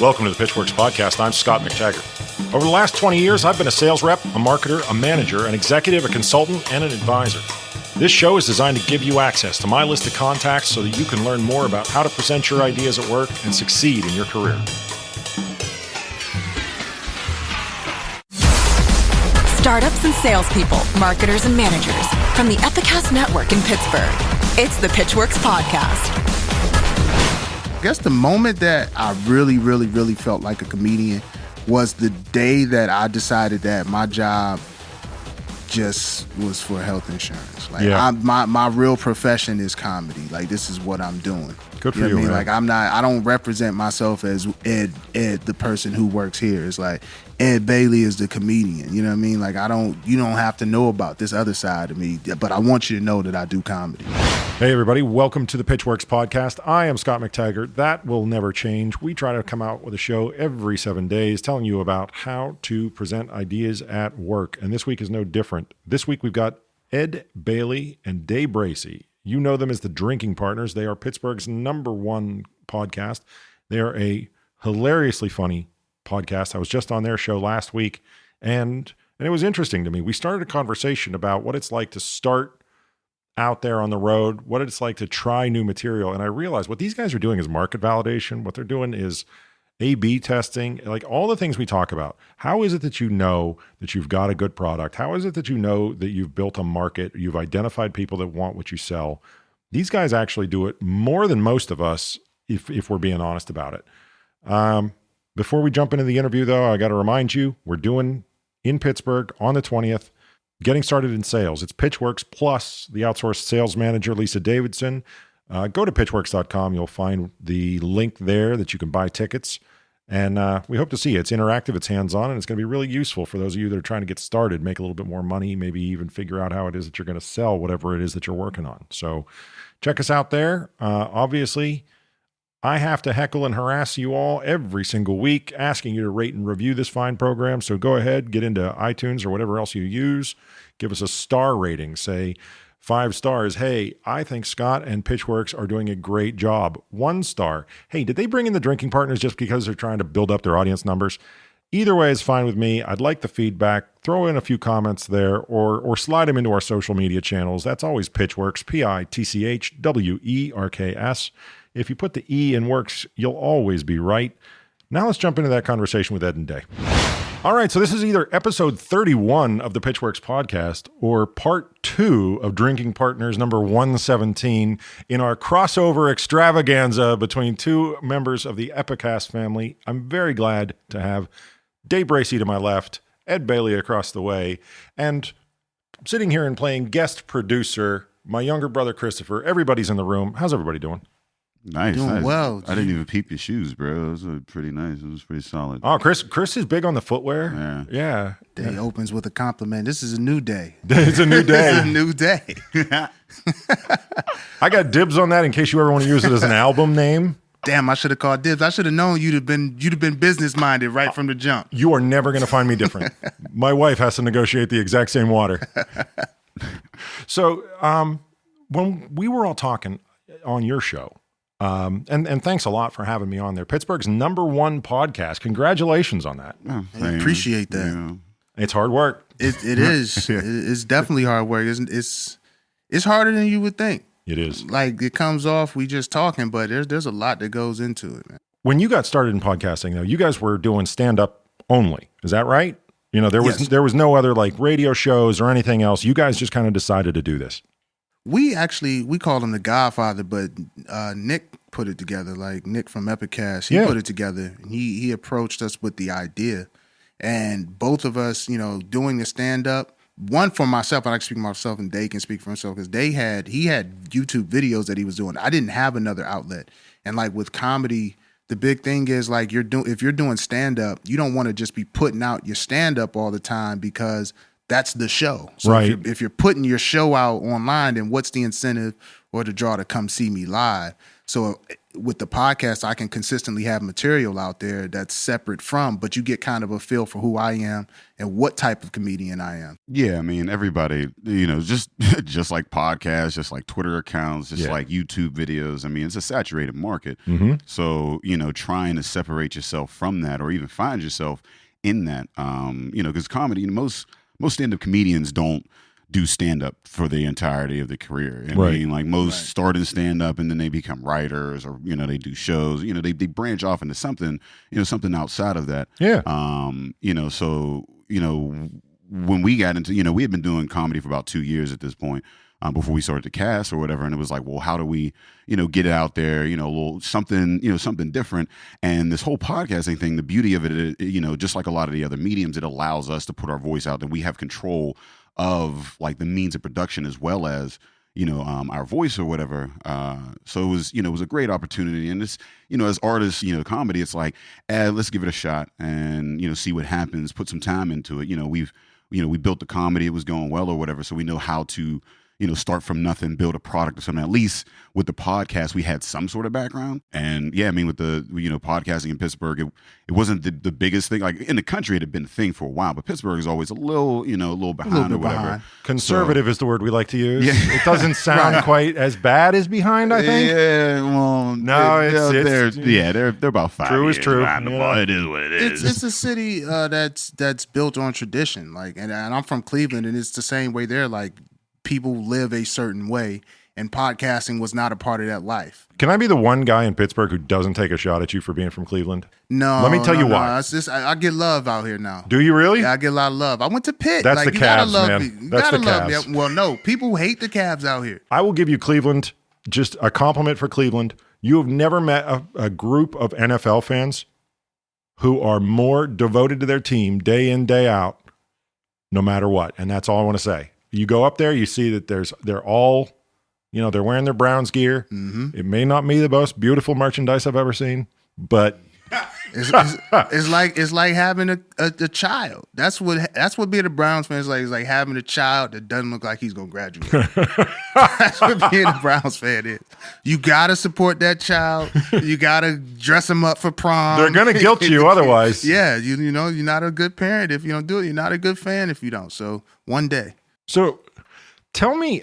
Welcome to the Pitchwerks podcast. I'm Scott McTaggart. Over the last 20 years, I've been a sales rep, a marketer, a manager, an executive, a consultant, and an advisor. This show is designed to give you access to my list of contacts so that you can learn more about how to present your ideas at work and succeed in your career. Startups and salespeople, marketers and managers from the Epicast Network in Pittsburgh. It's the Pitchwerks podcast. I guess the moment that I really felt like a comedian was the day that I decided that my job just was for health insurance. Like my real profession is comedy. Like this is what I'm doing. Good for you, man. Like I don't represent myself as Ed, the person who works here. It's like Ed Bailey is the comedian. You know what I mean? Like you don't have to know about this other side of me, but I want you to know that I do comedy. Hey everybody, welcome to the Pitchwerks podcast. I am Scott McTaggart. That will never change. We try to come out with a show every 7 days telling you about how to present ideas at work. And this week is no different. This week we've got Ed Bailey and Day Bracey. You know them as the Drinking Partners. They are Pittsburgh's #1 podcast. They are a hilariously funny podcast. I was just on their show last week, and it was interesting to me. We started a conversation about what it's like to start out there on the road, what it's like to try new material. And I realized what these guys are doing is market validation. What they're doing is A/B testing, like all the things we talk about. How is it that you know that you've got a good product? How is it that you know that you've built a market? You've identified people that want what you sell. These guys actually do it more than most of us, if we're being honest about it. Before we jump into the interview, though, I got to remind you, we're doing in Pittsburgh on the 20th, Getting Started in Sales. It's Pitchwerks plus the outsourced sales manager, Lisa Davidson. Go to pitchwerks.com. You'll find the link there that you can buy tickets. And we hope to see you. It's interactive, it's hands-on, and it's going to be really useful for those of you that are trying to get started, make a little bit more money, maybe even figure out how it is that you're going to sell whatever it is that you're working on. So check us out there. Obviously, I have to heckle and harass you all every single week, asking you to rate and review this fine program. So go ahead, get into iTunes or whatever else you use. Give us a star rating. Say 5 stars. Hey, I think Scott and Pitchwerks are doing a great job. 1 star. Hey, did they bring in the Drinking Partners just because they're trying to build up their audience numbers? Either way is fine with me. I'd like the feedback. Throw in a few comments there or slide them into our social media channels. That's always Pitchwerks, PITCHWERKS. If you put the E in works, you'll always be right. Now let's jump into that conversation with Ed and Day. All right, so this is either episode 31 of the Pitchwerks podcast or part 2 of Drinking Partners number 117 in our crossover extravaganza between 2 members of the Epicast family. I'm very glad to have Day Bracey to my left, Ed Bailey across the way, and sitting here and playing guest producer, my younger brother Christopher. Everybody's in the room. How's everybody doing? Nice. Well. I didn't even peep your shoes, bro. It was pretty nice. It was pretty solid. Oh, Chris is big on the footwear. Yeah. Day opens with a compliment. This is a new day. It's a new day. It's a new day. I got dibs on that in case you ever want to use it as an album name. Damn, I should have called dibs. I should have known you'd have been business minded right from the jump. You are never going to find me different. My wife has to negotiate the exact same water. So when we were all talking on your show, and thanks a lot for having me on there. Pittsburgh's #1 podcast. Congratulations on that. Oh, I appreciate that. Yeah. It's hard work. It is. It's definitely hard work. It's harder than you would think. It is. Like it comes off, we just talking, but there's a lot that goes into it, man. When you got started in podcasting, though, you guys were doing stand-up only. Is that right? You know, there was no other like radio shows or anything else. You guys just kind of decided to do this. We call him the Godfather, but Nick put it together. Like Nick from Epicast, he put it together. He approached us with the idea, and both of us, doing the stand up. One for myself, and I can speak for myself, and Day can speak for himself because he had YouTube videos that he was doing. I didn't have another outlet, and like with comedy, the big thing is like if you're doing stand up, you don't want to just be putting out your stand up all the time because that's the show. So right. If you're putting your show out online, then what's the incentive or the draw to come see me live? So with the podcast, I can consistently have material out there that's separate from, but you get kind of a feel for who I am and what type of comedian I am. Yeah, I mean, everybody, just just like podcasts, just like Twitter accounts, just like YouTube videos. I mean, it's a saturated market. Mm-hmm. So, trying to separate yourself from that or even find yourself in that, because comedy, most stand-up comedians don't do stand-up for the entirety of the career. I mean, like most start in stand-up and then they become writers or, they do shows, they branch off into something, something outside of that. Yeah. So, when we got into, we had been doing comedy for about 2 years at this point, before we started to cast or whatever. And it was like, well, how do we, get it out there, a little something, something different. And this whole podcasting thing, the beauty of it, just like a lot of the other mediums, it allows us to put our voice out there. We have control of like the means of production as well as, our voice or whatever. So it was a great opportunity. And this, as artists, comedy, it's like, let's give it a shot and, see what happens, put some time into it. We built the comedy, it was going well or whatever. So we know how to, start from nothing, build a product or something. At least with the podcast, we had some sort of background. And yeah, I mean, with the, podcasting in Pittsburgh, it wasn't the biggest thing. Like in the country, it had been a thing for a while, but Pittsburgh is always a little behind or whatever. Behind. Conservative is the word we like to use. Yeah. It doesn't sound quite as bad as behind, I think. Yeah, well, No, they're about 5 true years is true. behind the ball. It is what it is. It's a city that's built on tradition. Like, and I'm from Cleveland, and it's the same way there. Like, people live a certain way, and podcasting was not a part of that life. Can I be the one guy in Pittsburgh who doesn't take a shot at you for being from Cleveland? No. Let me tell you why. It's just, I get love out here now. Do you really? Yeah, I get a lot of love. I went to Pitt. That's like, the you gotta Cavs, love man. me. You That's gotta the love Cavs. me. Well, no, people hate the Cavs out here. I will give you Cleveland, just a compliment for Cleveland. You have never met a group of NFL fans who are more devoted to their team day in, day out, no matter what. And that's all I want to say. You go up there, you see that they're all, they're wearing their Browns gear. Mm-hmm. It may not be the most beautiful merchandise I've ever seen, but it's like having a child. That's what being a Browns fan is like. It's like having a child that doesn't look like he's gonna graduate. That's what being a Browns fan is. You gotta support that child. You gotta dress him up for prom. they're going to guilt you otherwise. Yeah, you're not a good parent if you don't do it. You're not a good fan if you don't. So one day. So tell me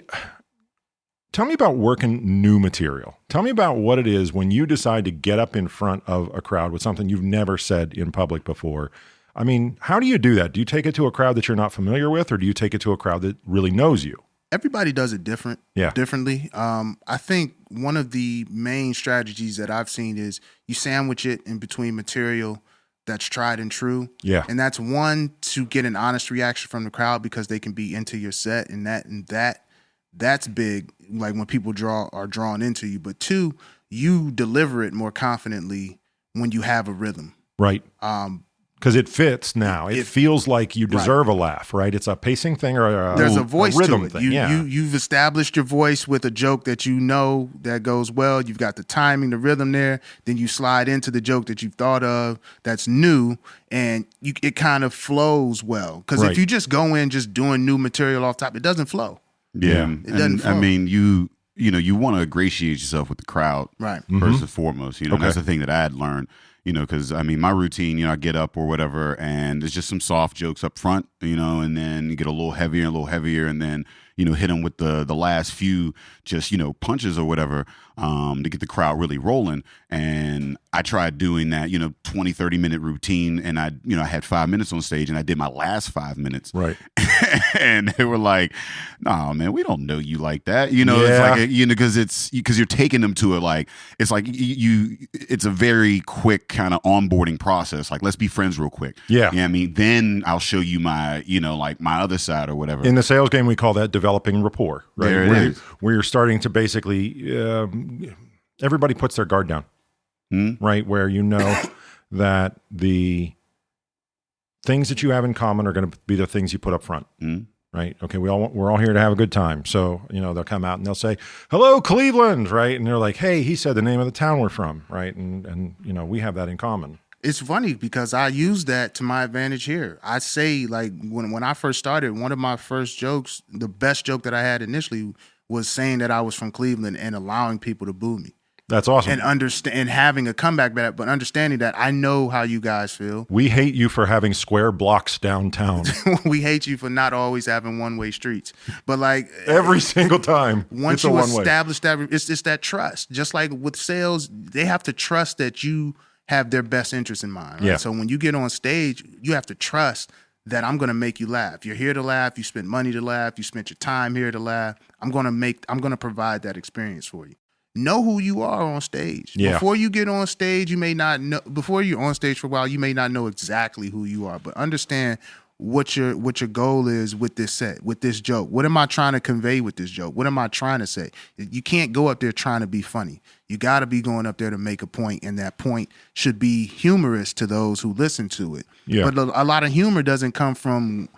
about working new material. Tell me about what it is when you decide to get up in front of a crowd with something you've never said in public before. I mean, how do you do that? Do you take it to a crowd that you're not familiar with, or do you take it to a crowd that really knows you? Everybody does it differently. I think one of the main strategies that I've seen is you sandwich it in between material that's tried and true. Yeah. And that's one, to get an honest reaction from the crowd because they can be into your set, and that's big, like when people are drawn into you. But two, you deliver it more confidently when you have a rhythm. Right. Because it fits now. It feels like you deserve a laugh, right? It's a pacing thing or there's a voice rhythm to it. thing. You've established your voice with a joke that that goes well. You've got the timing, the rhythm there. Then you slide into the joke that you've thought of that's new, and it kind of flows well. Because if you just go in just doing new material off top, it doesn't flow. Yeah. It doesn't flow. I mean, you want to ingratiate yourself with the crowd, right? First and foremost. And that's the thing that I had learned. Because I mean, my routine, I get up or whatever, and there's just some soft jokes up front, and then you get a little heavier, and then hit them with the last few just punches or whatever, to get the crowd really rolling. And I tried doing that 20-30 minute routine, and I had 5 minutes on stage, and I did my last 5 minutes, Right. And they were like, "Nah, man, we don't know you like that." It's like because you're taking them to it's like it's a very quick kind of onboarding process. Like, let's be friends real quick. Yeah. I mean, then I'll show you my my other side or whatever. In the sales game, we call that developing rapport, right? There it is. Where you're starting to basically, everybody puts their guard down, right? Where that the things that you have in common are going to be the things you put up front, right? Okay, we're all here to have a good time. So, they'll come out and they'll say, "Hello, Cleveland," right? And they're like, "Hey, he said the name of the town we're from," right? And we have that in common. It's funny because I use that to my advantage here. I say, like, when I first started, one of my first jokes, the best joke that I had initially was saying that I was from Cleveland and allowing people to boo me. That's awesome. And having a comeback back, but understanding that I know how you guys feel. We hate you for having square blocks downtown. We hate you for not always having one-way streets. But like every single time, once you establish that, it's that trust. Just like with sales, they have to trust that you have their best interest in mind. Right? Yeah. So when you get on stage, you have to trust that I'm going to make you laugh. You're here to laugh. You spent money to laugh. You spent your time here to laugh. I'm going to provide that experience for you. Know who you are on stage. Yeah. Before you get on stage, you may not know. Before you're on stage for a while, you may not know exactly who you are, but understand what your goal is with this set, with this joke. What am I trying to convey with this joke? What am I trying to say? You can't go up there trying to be funny. You got to be going up there to make a point, and that point should be humorous to those who listen to it. Yeah. But a lot of humor doesn't come from,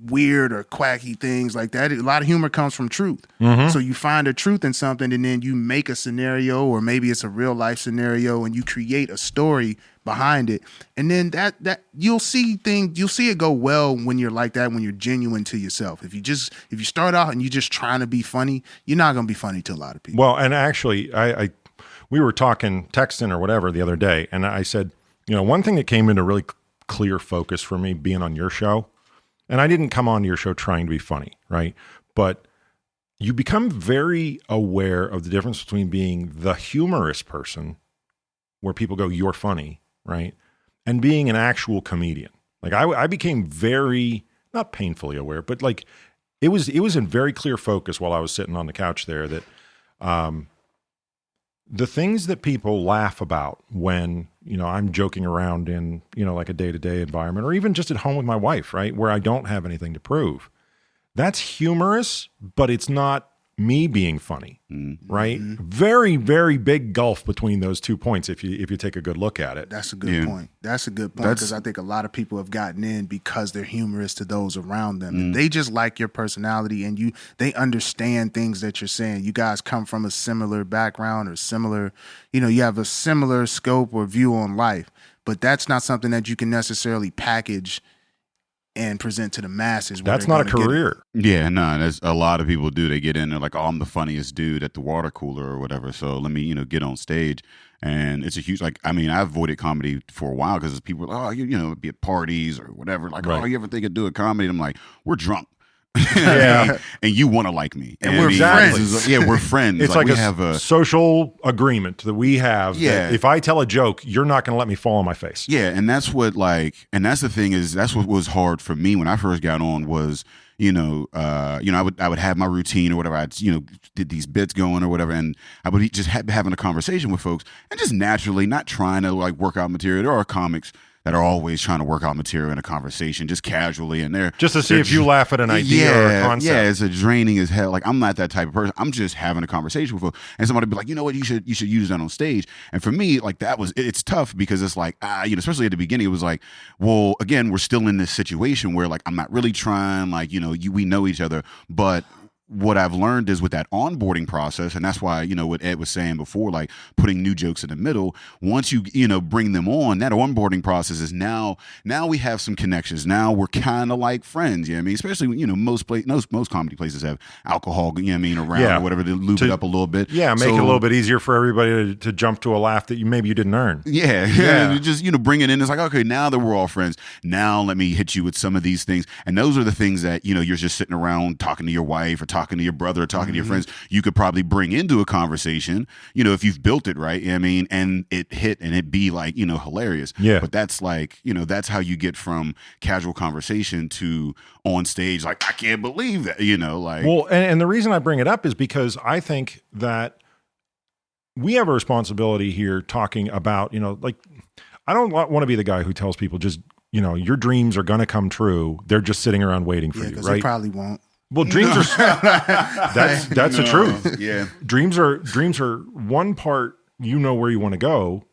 weird or quacky things like that. A lot of humor comes from truth. Mm-hmm. So you find a truth in something, and then you make a scenario, or maybe it's a real life scenario, and you create a story behind it. And then that you'll see it go well when you're like that, when you're genuine to yourself. If you start out and you're just trying to be funny, you're not going to be funny to a lot of people. Well, and actually we were texting or whatever the other day, and I said, one thing that came into really clear focus for me being on your show, and I didn't come on your show trying to be funny, right? But you become very aware of the difference between being the humorous person, where people go, "You're funny," right? And being an actual comedian. Like I became very, not painfully aware, but like it was in very clear focus while I was sitting on the couch there that the things that people laugh about when, I'm joking around in, like a day-to-day environment, or even just at home with my wife, right, where I don't have anything to prove, that's humorous, but it's not me being funny, right? Very, very big gulf between those 2 points if you take a good look at it. That's a good point. That's a good point, because I think a lot of people have gotten in because they're humorous to those around them. And they just like your personality, and they understand things that you're saying. You guys come from a similar background or similar, you have a similar scope or view on life, but that's not something that you can necessarily package and present to the masses. That's not a career. Yeah, no, there's a lot of people do. They get in there like, oh, I'm the funniest dude at the water cooler or whatever. So let me, get on stage. And it's a huge, I avoided comedy for a while because people are like, be at parties or whatever. Like, right. Oh, you ever think of doing comedy? And I'm like, we're drunk. Yeah. And you want to like me. And we're friends. Yeah, we're friends. It's like we have a social agreement that we have. Yeah. That if I tell a joke, you're not going to let me fall on my face. Yeah. And that's what that's the thing is, that's what was hard for me when I first got on was, I would have my routine or whatever. I'd, did these bits going or whatever. And I would just having a conversation with folks and just naturally not trying to work out material. There are comics that are always trying to work out material in a conversation, just casually, and just to see if you laugh at an idea or a concept. Yeah, it's a draining as hell. Like I'm not that type of person. I'm just having a conversation with folks, and somebody be like, you know what, you should use that on stage. And for me, it's tough because it's like especially at the beginning, it was like, well, again, we're still in this situation where I'm not really trying, we know each other, but what I've learned is with that onboarding process, and that's why, what Ed was saying before, putting new jokes in the middle, once you, bring them on, that onboarding process is now we have some connections. Now we're kind of like friends, especially, most comedy places have alcohol, around or whatever to lube it up a little bit. Yeah, make it a little bit easier for everybody to jump to a laugh that maybe you didn't earn. Yeah. Just, bring it in. It's like, okay, now that we're all friends, now let me hit you with some of these things. And those are the things that, you're just sitting around talking to your wife or talking to your brother or talking to your friends, you could probably bring into a conversation, if you've built it right, and it hit and it be hilarious. Yeah. But that's that's how you get from casual conversation to on stage, I can't believe that, Well, and the reason I bring it up is because I think that we have a responsibility here talking about, I don't want to be the guy who tells people just, your dreams are going to come true. They're just sitting around waiting for you, right? They probably won't. Well, dreams are that's the truth. Yeah. Dreams are one part, where you want to go,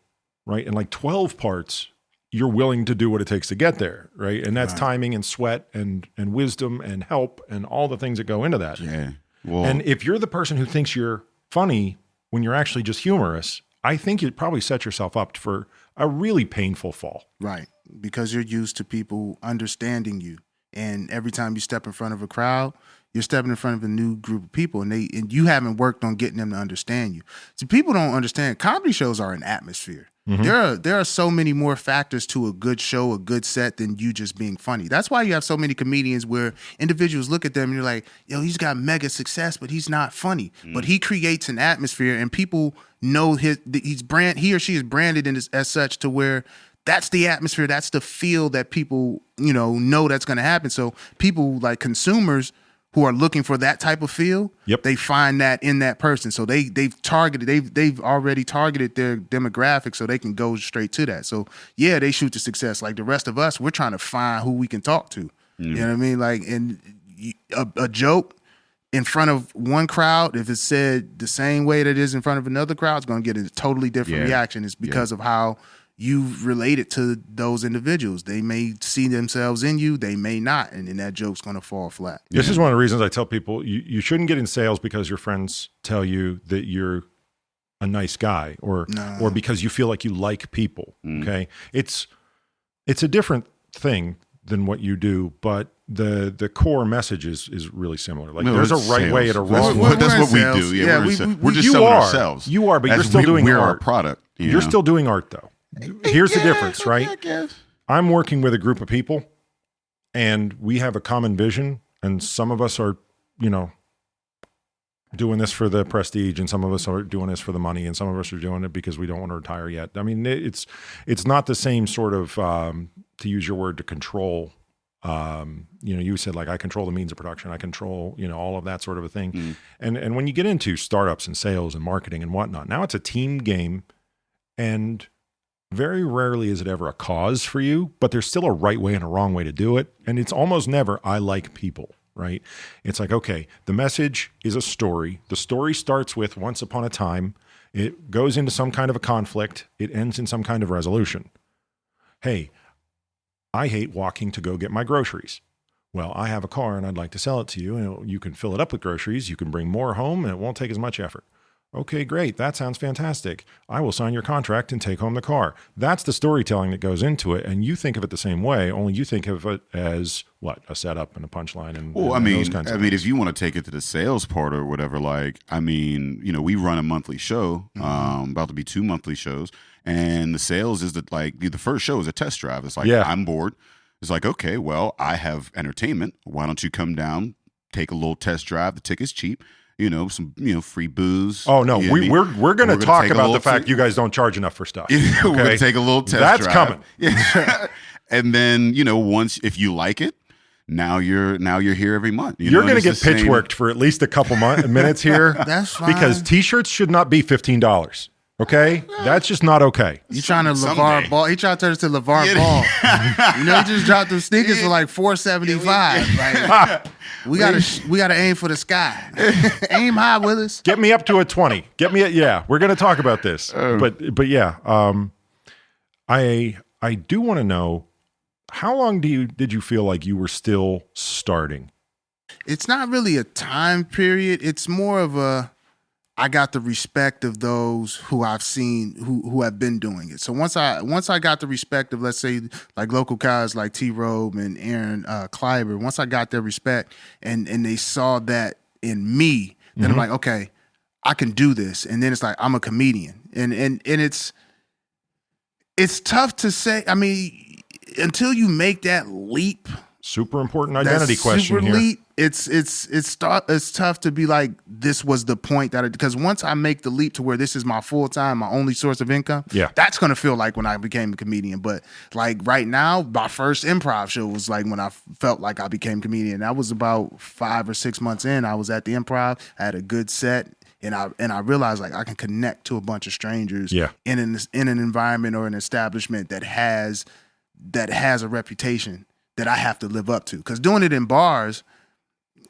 right? And 12 parts, you're willing to do what it takes to get there, right? And that's timing and sweat and wisdom and help and all the things that go into that. Yeah. Well, and if you're the person who thinks you're funny when you're actually just humorous, I think you'd probably set yourself up for a really painful fall. Right. Because you're used to people understanding you. And every time you step in front of a crowd, You're stepping in front of a new group of people, and you haven't worked on getting them to understand you. So people don't understand. Comedy shows are an atmosphere. There are so many more factors to a good show, a good set, than you just being funny. That's why you have so many comedians where individuals look at them and you're like, yo, he's got mega success, but he's not funny. But he creates an atmosphere, and people know he or she is branded as such to where that's the atmosphere, that's the feel that people know that's going to happen. So people like consumers who are looking for that type of feel, they find that in that person. So they've already targeted their demographic so they can go straight to that. So yeah, they shoot to success. Like the rest of us, we're trying to find who we can talk to. You know what I mean? Like, and a joke in front of one crowd, if it's said the same way that it is in front of another crowd, it's going to get a totally different reaction. It's because of how you've related to those individuals. They may see themselves in you, they may not, and then that joke's going to fall flat. This is one of the reasons I tell people you shouldn't get in sales because your friends tell you that you're a nice guy or because you feel like you like people. Okay, it's a different thing than what you do, but the core message is really similar. Like there's a right sales. way and a wrong way. That's what we do. Yeah, we're just selling ourselves. You are, but you're still doing we're art. Our product. You're still doing art though. Here's the difference, right? I'm working with a group of people and we have a common vision, and some of us are, doing this for the prestige, and some of us are doing this for the money, and some of us are doing it because we don't want to retire yet. I mean, it's not the same sort of, to use your word, to control. You said like I control the means of production, I control, all of that sort of a thing. And when you get into startups and sales and marketing and whatnot, now it's a team game, and very rarely is it ever a cause for you, but there's still a right way and a wrong way to do it. And it's almost never, I like people, right? It's like, okay, the message is a story. The story starts with once upon a time. It goes into some kind of a conflict. It ends in some kind of resolution. Hey, I hate walking to go get my groceries. Well, I have a car and I'd like to sell it to you. And you can fill it up with groceries. You can bring more home and it won't take as much effort. Okay, great. That sounds fantastic. I will sign your contract and take home the car. That's the storytelling that goes into it. And you think of it the same way, only you think of it as what? A setup and a punchline and those kinds of things. If you want to take it to the sales part or whatever, we run a monthly show, about to be 2 monthly shows. And the sales is the first show is a test drive. It's like, I'm bored. It's like, okay, well, I have entertainment. Why don't you come down, take a little test drive? The ticket's cheap. Some free booze. Oh no, we're going to talk about the fact you guys don't charge enough for stuff. Okay? We're going to take a little test That's drive. coming. Yeah. And then if you like it, now you're here every month. You're going to get pitchworked for at least a couple minutes here. That's fine. Because t-shirts should not be $15. Okay, that's just not okay. You trying to LeVar Ball? He tried to turn us to LeVar Ball. He just dropped them sneakers for like $475. We gotta aim for the sky. Aim high, Willis. Get me up to a 20. We're gonna talk about this. But yeah, I do want to know, how long did you feel like you were still starting? It's not really a time period. It's more of I got the respect of those who I've seen who have been doing it. So once I got the respect of, let's say, like local guys like T-Robe and Aaron Kleiber, once I got their respect and they saw that in me, then I'm like, okay, I can do this. And then it's like, I'm a comedian. And it's tough to say. I mean, until you make that leap. Super important identity question here. Leap, it's tough to be like, this was the point because once I make the leap to where this is my full time, my only source of income, that's gonna feel like when I became a comedian. But like right now, my first improv show was like when I felt like I became a comedian. That was about 5 or 6 months in. I was at the Improv, I had a good set. And I realized like I can connect to a bunch of strangers in an environment or an establishment that has a reputation that I have to live up to. Because doing it in bars,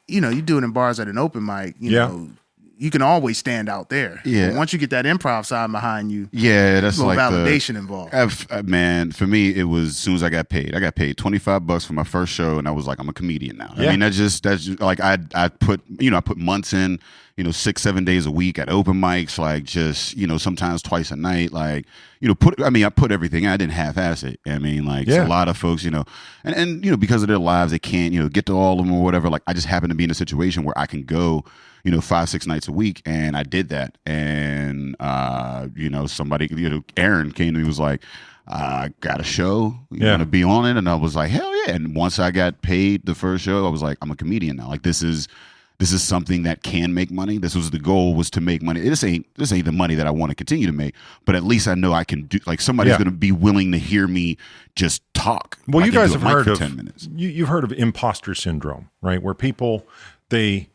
you do it in bars at an open mic, you know, you can always stand out there. Yeah. But once you get that improv side behind you, that's a little like validation involved. Man, for me, it was as soon as I got paid $25 for my first show, and I was like, I'm a comedian now. Yeah. I mean, that's just like I put months in, 6-7 days a week at open mics, like just, sometimes twice a night, like, I put everything. I didn't half-ass it. I mean, like so a lot of folks, and because of their lives, they can't, get to all of them or whatever. Like I just happen to be in a situation where I can go, 5-6 nights a week, and I did that. And somebody, Aaron came to me and was like, I got a show. You want to be on it? And I was like, hell yeah. And once I got paid the first show, I was like, I'm a comedian now. Like this is something that can make money. This was the goal, was to make money. This ain't the money that I want to continue to make, but at least I know I can do, like somebody's going to be willing to hear me just talk. Well, you guys have heard of 10 minutes. You've heard of imposter syndrome, right? Where people, they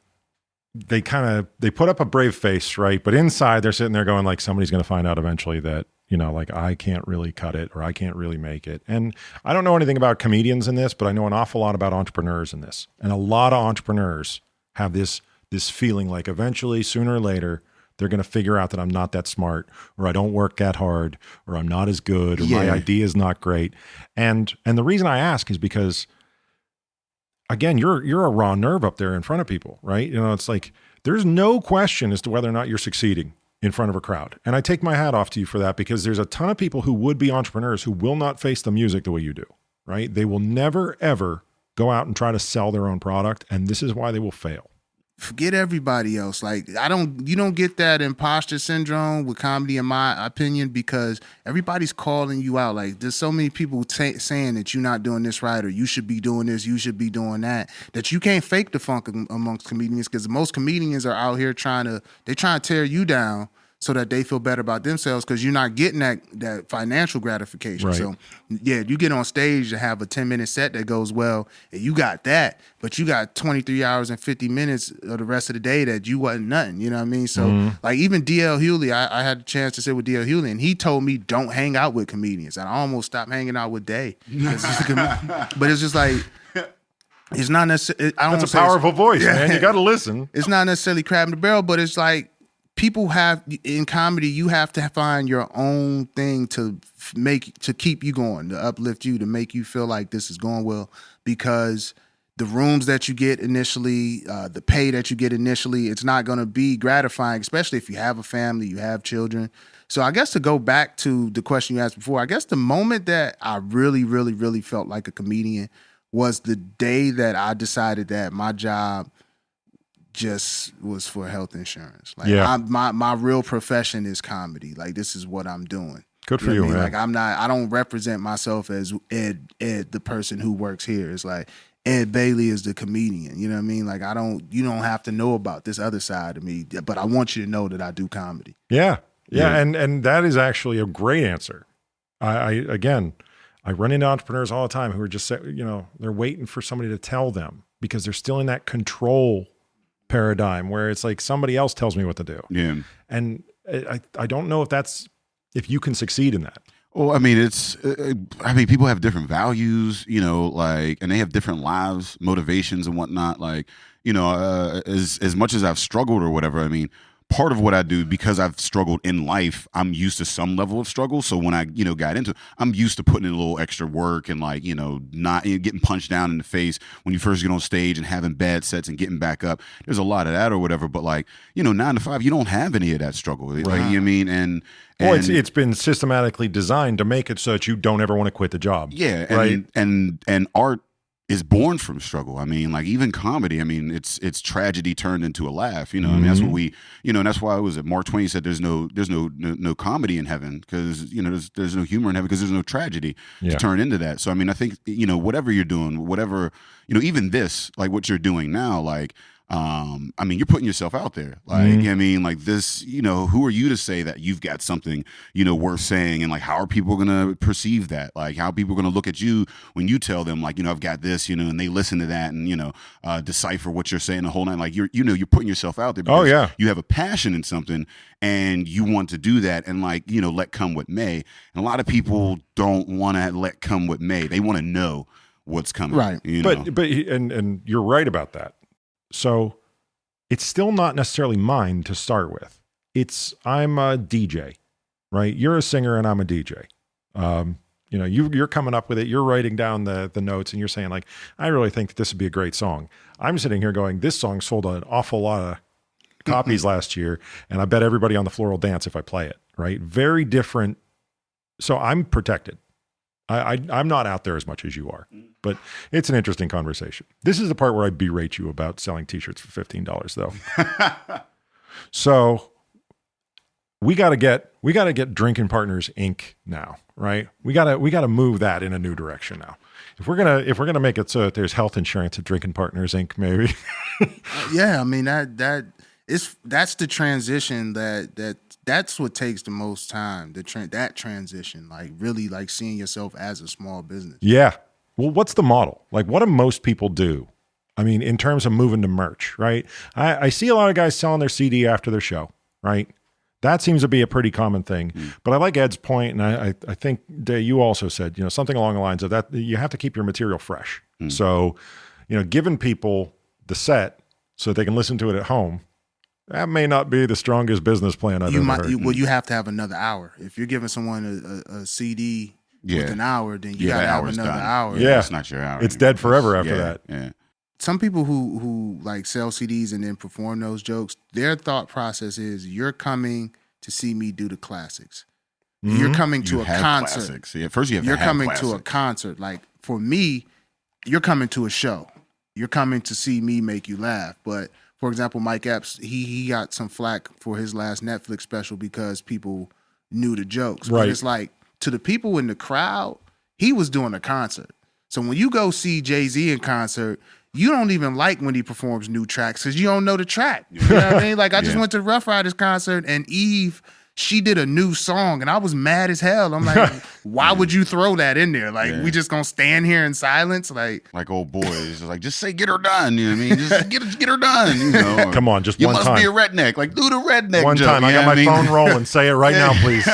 put up a brave face, right? But inside they're sitting there going like, somebody's going to find out eventually that, like I can't really cut it or I can't really make it. And I don't know anything about comedians in this, but I know an awful lot about entrepreneurs in this. And a lot of entrepreneurs have this feeling like eventually, sooner or later, they're going to figure out that I'm not that smart, or I don't work that hard, or I'm not as good, or my idea is not great. And the reason I ask is because, again, you're a raw nerve up there in front of people, right? It's like there's no question as to whether or not you're succeeding in front of a crowd. And I take my hat off to you for that, because there's a ton of people who would be entrepreneurs who will not face the music the way you do, right? They will never, ever go out and try to sell their own product. And this is why they will fail. Forget everybody else. Like you don't get that imposter syndrome with comedy, in my opinion, because everybody's calling you out. Like there's so many people saying that you're not doing this right, or you should be doing this, you should be doing that you can't fake the funk amongst comedians, because most comedians are out here trying to tear you down so that they feel better about themselves, because you're not getting that financial gratification. Right. So, you get on stage to have a 10-minute set that goes well, and you got that, but you got 23 hours and 50 minutes of the rest of the day that you wasn't nothing. You know what I mean? So, like even D.L. Hewley, I had a chance to sit with D.L. Hewley, and he told me don't hang out with comedians. And I almost stopped hanging out with Day. But it's just like, it's not necessarily... That's a powerful voice, man. You got to listen. It's not necessarily crab in the barrel, but it's like, people have, in comedy, you have to find your own thing to keep you going, to uplift you, to make you feel like this is going well, because the rooms that you get initially, the pay that you get initially, it's not going to be gratifying, especially if you have a family, you have children. So I guess to go back to the question you asked before, I guess the moment that I really, really, really felt like a comedian was the day that I decided that my job just was for health insurance. Like my real profession is comedy. Like this is what I'm doing. Good for you, man. Like I don't represent myself as Ed, the person who works here. It's like Ed Bailey is the comedian. You know what I mean? Like you don't have to know about this other side of me, but I want you to know that I do comedy. Yeah. And that is actually a great answer. I run into entrepreneurs all the time who are just, they're waiting for somebody to tell them, because they're still in that control paradigm where it's like somebody else tells me what to do. Yeah. And I don't know if you can succeed in that. Well, I mean, people have different values, and they have different lives, motivations and whatnot. Like, as much as I've struggled or whatever, I mean, part of what I do, because I've struggled in life, I'm used to some level of struggle. So when I, got into it, I'm used to putting in a little extra work and like, not getting punched down in the face when you first get on stage and having bad sets and getting back up. There's a lot of that or whatever. But like, 9 to 5, you don't have any of that struggle. Right. Like, you know what I mean? And it's been systematically designed to make it so that you don't ever want to quit the job. Yeah. Right. And art is born from struggle. I mean, like even comedy, I mean, it's tragedy turned into a laugh, I mean, that's what we, and that's why it was Mark Twain said there's no comedy in heaven, because, there's no humor in heaven because there's no tragedy to turn into that. So, I mean, I think, whatever you're doing, whatever, even this, like what you're doing now, like, I mean, you're putting yourself out there. Like, I mean, like this, who are you to say that you've got something, worth saying? And like, how are people going to perceive that? Like, how are people going to look at you when you tell them, like, I've got this, and they listen to that and, decipher what you're saying the whole night. Like, you're putting yourself out there because you have a passion in something and you want to do that and like, let come what may. And a lot of people don't want to let come what may. They want to know what's coming. Right. But you're right about that. So it's still not necessarily mine to start with. I'm a DJ, right? You're a singer and I'm a DJ. You're coming up with it. You're writing down the notes and you're saying like, I really think that this would be a great song. I'm sitting here going, this song sold an awful lot of copies last year, and I bet everybody on the floor will dance if I play it, right? Very different So I'm protected. I'm not out there as much as you are, but it's an interesting conversation. This is the part where I berate you about selling t-shirts for $15 though. So we got to get Drinking Partners Inc. now, right? We got to move that in a new direction now. If we're gonna make it so that there's health insurance at Drinking Partners Inc., maybe. Yeah, I mean that's the transition that's what takes the most time. That transition, like really like seeing yourself as a small business. Yeah. Well, what's the model? Like, what do most people do? I mean, in terms of moving to merch, right? I see a lot of guys selling their CD after their show, right? That seems to be a pretty common thing. But I like Ed's point, and I think, Day, you also said, something along the lines of that, you have to keep your material fresh. So, giving people the set so they can listen to it at home, that may not be the strongest business plan I've ever heard. You have to have another hour. If you're giving someone a CD with an hour, then you got to have another hour. Yeah, it's not your hour. It's dead forever after that. Yeah. Some people who like sell CDs and then perform those jokes, their thought process is you're coming to see me do the classics. Mm-hmm. You're coming to a concert. Classics. Yeah, first you have you're to have coming classics. to a concert. Like for me, you're coming to a show. You're coming to see me make you laugh. But for example, Mike Epps, he got some flack for his last Netflix special because people knew the jokes. Right. But it's like to the people in the crowd, he was doing a concert. So when you go see Jay-Z in concert, you don't even like when he performs new tracks because you don't know the track. You know what I mean? Like I just went to Rough Riders concert and Eve, she did a new song and I was mad as hell. I'm like, why would you throw that in there? Like we just gonna stand here in silence? Like old boys, like just say get her done. You know what I mean? Just get her done. Come on, just you one time. You must be a redneck. Like do the redneck. One joke, time, I got my phone rolling. Say it right now, please.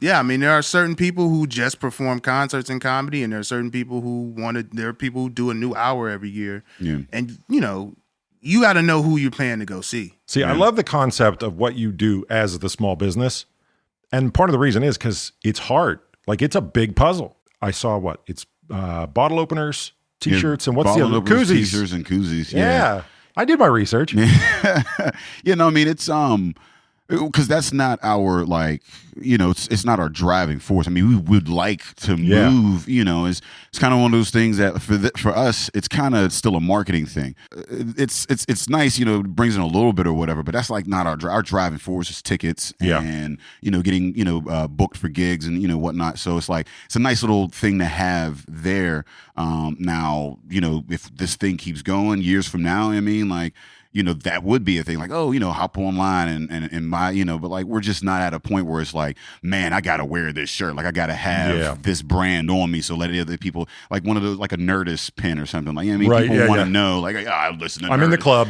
Yeah, I mean, there are certain people who just perform concerts in comedy, and there are certain people who there are people who do a new hour every year. Yeah. And you got to know who you're paying to go see. See, I love the concept of what you do as the small business. And part of the reason is because it's hard. Like, it's a big puzzle. I saw it's bottle openers, T-shirts, and what's the other? Koozies. T-shirts and koozies. Yeah. I did my research. I mean, it's because that's not our it's not our driving force. I mean, we would like to move. It's kind of one of those things that for us, it's kind of still a marketing thing. It's nice, it brings in a little bit or whatever, but that's like not our driving force is tickets and getting booked for gigs and whatnot. So it's like it's a nice little thing to have there. Now if this thing keeps going years from now, I mean that would be a thing like, hop online and buy, but like, we're just not at a point where it's like, man, I got to wear this shirt. Like I got to have this brand on me. So let other people like one of those, like a Nerdist pin or something like, people want to know like, I listen to I'm Nerdist. in the club.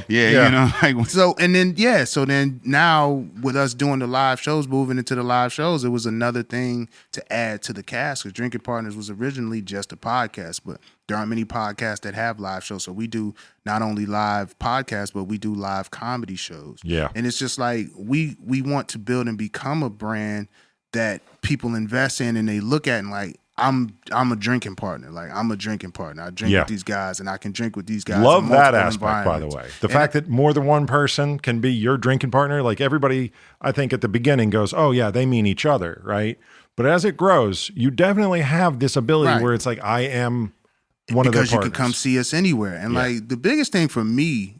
So then now with us doing the live shows, moving into the live shows, it was another thing to add to the cast because Drinking Partners was originally just a podcast, but there aren't many podcasts that have live shows. So we do not only live podcasts, but we do live comedy shows. Yeah. And it's just like we want to build and become a brand that people invest in and they look at and like, I'm a drinking partner. Like I'm a drinking partner. I drink with these guys and I can drink with these guys. Love that aspect, by the way. The fact that more than one person can be your drinking partner. Like everybody, I think at the beginning goes, oh yeah, they mean each other, right? But as it grows, you definitely have this ability where it's like, I am one of their partners. Because you can come see us anywhere. And like the biggest thing for me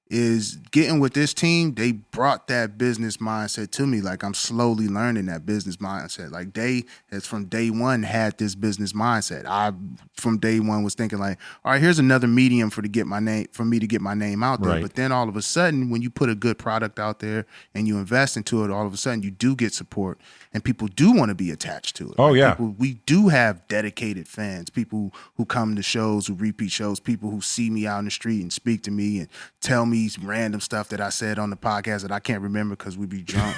is getting with this team, they brought that business mindset to me. Like I'm slowly learning that business mindset. Like they has from day one had this business mindset. I from day one was thinking like, all right, here's another medium for me to get my name out there. Right. But then all of a sudden, when you put a good product out there and you invest into it, all of a sudden you do get support and people do want to be attached to it. Oh, yeah. We do have dedicated fans, people who come to shows, who repeat shows, people who see me out in the street and speak to me and tell me random stuff that I said on the podcast that I can't remember because we be drunk.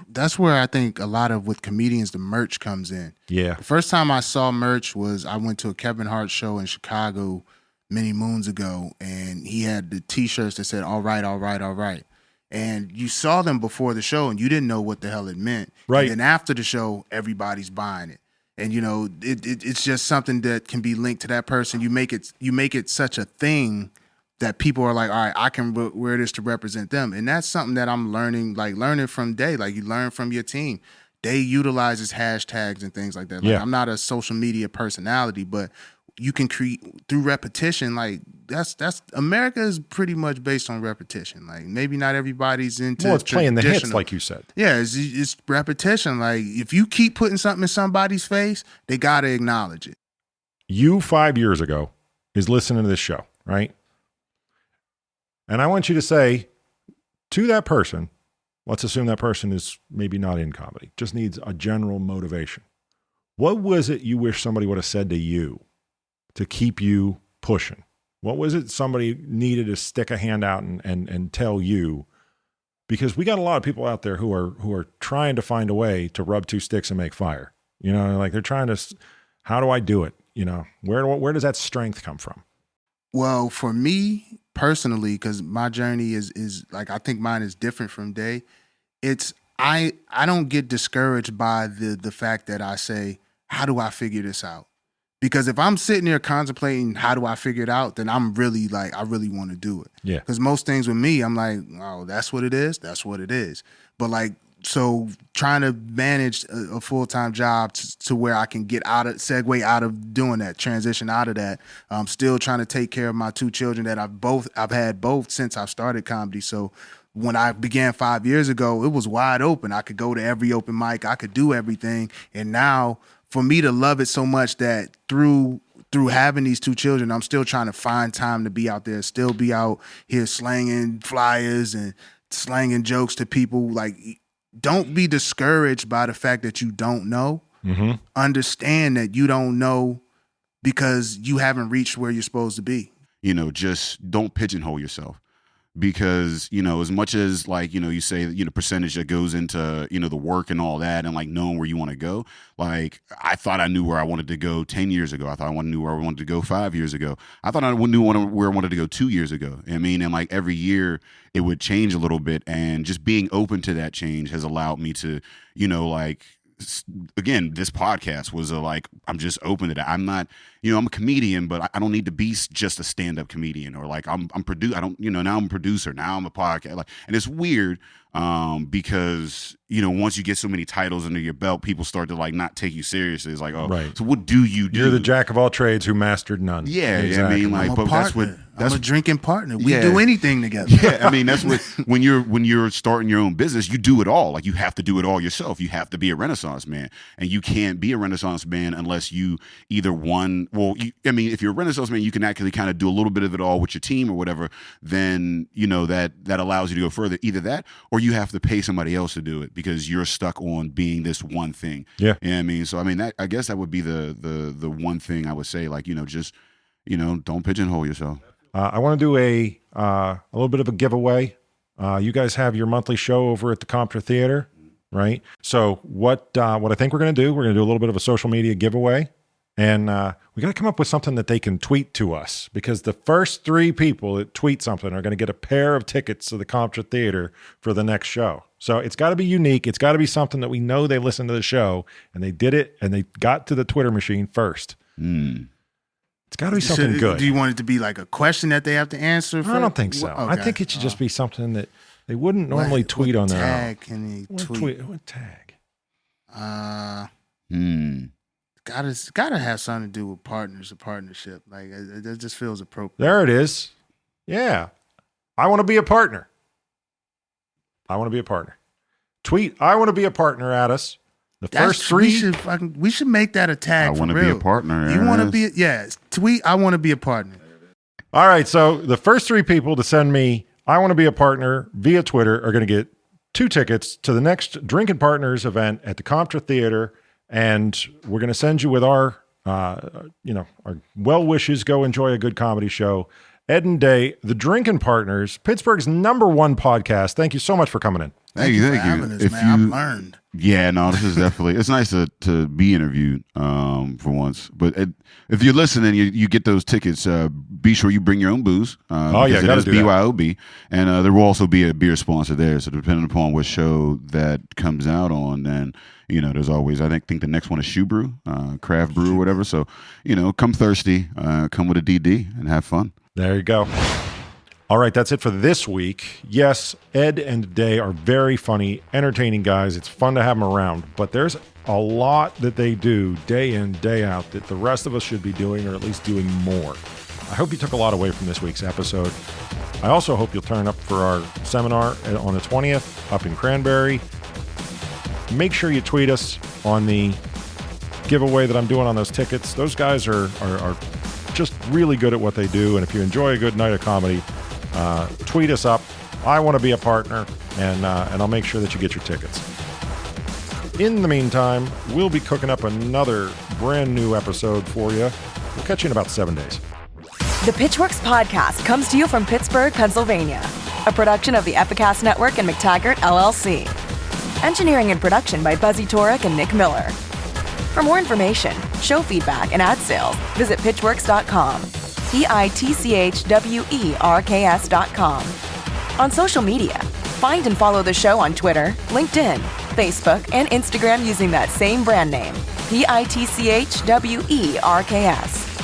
That's where I think a lot of with comedians, the merch comes in. Yeah. The first time I saw merch was I went to a Kevin Hart show in Chicago many moons ago, and he had the T-shirts that said, all right, all right, all right. And you saw them before the show, and you didn't know what the hell it meant. Right. And then after the show, everybody's buying it. And, it's just something that can be linked to that person. You make it such a thing that people are like, all right, I can wear this to represent them. And that's something that I'm learning from Day. Like you learn from your team. Day utilizes hashtags and things like that. Like, I'm not a social media personality, but you can create through repetition. Like that's America is pretty much based on repetition. Like maybe not everybody's into. Well, it's playing the hits, like you said. Yeah, it's repetition. Like if you keep putting something in somebody's face, they gotta acknowledge it. You 5 years ago is listening to this show, right? And I want you to say to that person, let's assume that person is maybe not in comedy, just needs a general motivation. What was it you wish somebody would have said to you to keep you pushing? What was it somebody needed to stick a hand out and tell you? Because we got a lot of people out there who are trying to find a way to rub two sticks and make fire. You know, like they're trying to, how do I do it? You know, where does that strength come from? Well, for me personally, because my journey is like, I think mine is different from Day. It's, I don't get discouraged by the fact that I say, how do I figure this out? Because if I'm sitting there contemplating how do I figure it out, then I'm really like, I really want to do it. Yeah. Because most things with me, I'm like, oh, that's what it is. That's what it is. But like, so trying to manage a full-time job to where I can segue out of doing that, transition out of that. I'm still trying to take care of my two children that I've had both since I've started comedy. So when I began 5 years ago, it was wide open. I could go to every open mic. I could do everything. And now for me to love it so much that through having these two children, I'm still trying to find time to be out there, still be out here slanging flyers and slanging jokes to people. Like, don't be discouraged by the fact that you don't know. Mm-hmm. Understand that you don't know because you haven't reached where you're supposed to be. You know, just don't pigeonhole yourself. Because, you know, as much as like, you know, you say, you know, percentage that goes into, you know, the work and all that and like knowing where you want to go. Like, I thought I knew where I wanted to go 10 years ago. I thought I knew where I wanted to go 5 years ago. I thought I knew where I wanted to go 2 years ago. I mean, and like every year it would change a little bit, and just being open to that change has allowed me to, you know, like, again, this podcast was like, I'm just open to that. I'm not, you know, I'm a comedian, but I don't need to be just a stand-up comedian, or like I'm now I'm a producer, now I'm a podcast. Like, and it's weird because, you know, once you get so many titles under your belt, people start to like not take you seriously. It's like, oh, right. So what do you do? You're the jack of all trades who mastered none. Yeah, exactly. I mean, like, but that's I'm a drinking partner. We do anything together. Yeah, I mean, that's what when you're starting your own business, you do it all. Like, you have to do it all yourself. You have to be a Renaissance man, and you can't be a Renaissance man unless you either I mean, if you're a Renaissance man, you can actually kind of do a little bit of it all with your team or whatever. Then, you know, that allows you to go further. Either that, or you have to pay somebody else to do it because you're stuck on being this one thing. Yeah, you know what I mean. So I mean, I guess that would be the one thing I would say. Like, you know, just, you know, don't pigeonhole yourself. I want to do a little bit of a giveaway. You guys have your monthly show over at the Compton Theater, right? So what I think we're going to do a little bit of a social media giveaway, and we got to come up with something that they can tweet to us, because the first 3 people that tweet something are going to get a pair of tickets to the Compton Theater for the next show. So it's got to be unique. It's got to be something that we know they listened to the show and they did it and they got to the Twitter machine first. It's got to be something good. Do you want it to be like a question that they have to answer? I don't think so. Okay. I think it should just be something that they wouldn't normally tweet on their own. What tag can they tweet? What tag? Gotta have something to do with partners or partnership. Like, it just feels appropriate. There it is. Yeah. I want to be a partner. Tweet, I want to be a partner at us. First 3. We should make that a tag. I want to be a partner. You want to be? Yes. Tweet, I want to be a partner. All right. So the first 3 people to send me, I want to be a partner via Twitter, are going to get 2 tickets to the next Drinking Partners event at the Compton Theater. And we're going to send you with our well wishes. Go enjoy a good comedy show. Ed and Day, the Drinking Partners, Pittsburgh's #1 podcast. Thank you so much for coming in. Thank you for having us, man. I've learned. Yeah, no, this is definitely, it's nice to be interviewed for once. But if you're listening, you get those tickets, be sure you bring your own booze. It is BYOB. And there will also be a beer sponsor there. So depending upon what show that comes out on, then, you know, there's always, I think the next one is Shoe Brew, craft brew or whatever. So, you know, come thirsty, come with a DD and have fun. There you go. All right, that's it for this week. Yes, Ed and Day are very funny, entertaining guys. It's fun to have them around, but there's a lot that they do day in, day out that the rest of us should be doing, or at least doing more. I hope you took a lot away from this week's episode. I also hope you'll turn up for our seminar on the 20th up in Cranberry. Make sure you tweet us on the giveaway that I'm doing on those tickets. Those guys are just really good at what they do, and if you enjoy a good night of comedy, tweet us up. I want to be a partner, and I'll make sure that you get your tickets. In the meantime, we'll be cooking up another brand new episode for you. We'll catch you in about 7 days. The Pitchwerks podcast comes to you from Pittsburgh, Pennsylvania, a production of the Epicast Network and McTaggart, LLC. Engineering and production by Buzzy Torek and Nick Miller. For more information, show feedback, and ad sales, visit pitchwerks.com. pitchwerks.com. On social media, find and follow the show on Twitter, LinkedIn, Facebook, and Instagram using that same brand name, pitchwerks.